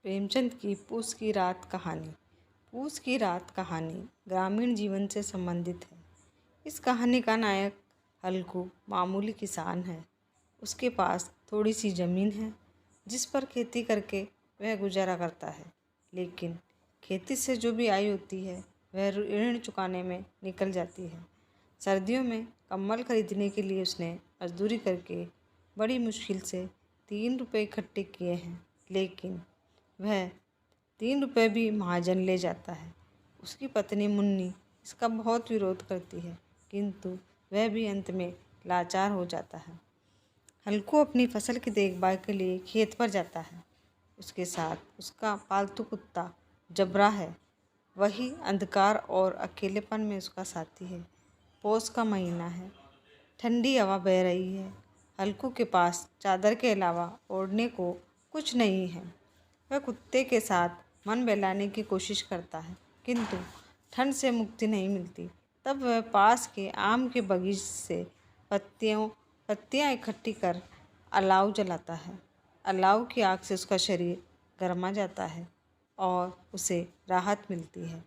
प्रेमचंद की पूस की रात कहानी। पूस की रात कहानी ग्रामीण जीवन से संबंधित है। इस कहानी का नायक हल्कू मामूली किसान है। उसके पास थोड़ी सी ज़मीन है जिस पर खेती करके वह गुजारा करता है, लेकिन खेती से जो भी आय होती है वह ऋण चुकाने में निकल जाती है। सर्दियों में कंबल खरीदने के लिए उसने मजदूरी करके बड़ी मुश्किल से 3 रुपये इकट्ठे किए हैं, लेकिन वह 3 रुपये भी महाजन ले जाता है। उसकी पत्नी मुन्नी इसका बहुत विरोध करती है, किंतु वह भी अंत में लाचार हो जाता है। हल्कू अपनी फसल की देखभाल के लिए खेत पर जाता है। उसके साथ उसका पालतू कुत्ता जबरा है। वही अंधकार और अकेलेपन में उसका साथी है। पौष का महीना है। ठंडी हवा बह रही है। हल्कू के पास चादर के अलावा ओढ़ने को कुछ नहीं है। वह कुत्ते के साथ मन बहलाने की कोशिश करता है, किंतु ठंड से मुक्ति नहीं मिलती। तब वह पास के आम के बगीचे से पत्तियाँ इकट्ठी कर अलाव जलाता है। अलाव की आग से उसका शरीर गर्मा जाता है और उसे राहत मिलती है।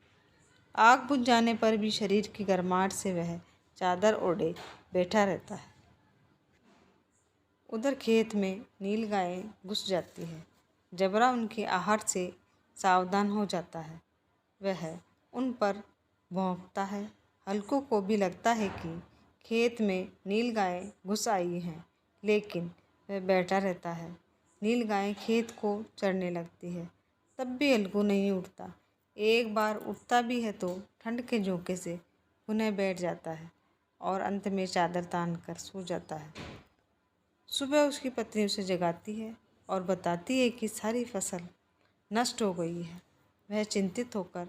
आग बुझ जाने पर भी शरीर की गर्माहट से वह चादर ओढ़े बैठा रहता है। उधर खेत में नील गायें घुस जाती है। जबरा उनके आहट से सावधान हो जाता है। वह उन पर भौंकता है। हल्कू को भी लगता है कि खेत में नील गायें घुस आई हैं, लेकिन वह बैठा रहता है। नील गायें खेत को चरने लगती है, तब भी हल्कू नहीं उठता। एक बार उठता भी है तो ठंड के झोंके से पुनः बैठ जाता है और अंत में चादर तान कर सो जाता है। सुबह उसकी पत्नी उसे जगाती है और बताती है कि सारी फसल नष्ट हो गई है। वह चिंतित होकर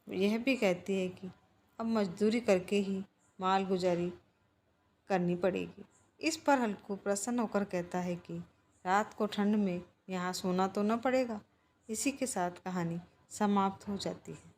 यह भी कहती है कि अब मजदूरी करके ही माल गुजारी करनी पड़ेगी। इस पर हल्कू प्रसन्न होकर कहता है कि रात को ठंड में यहाँ सोना तो न पड़ेगा। इसी के साथ कहानी समाप्त हो जाती है।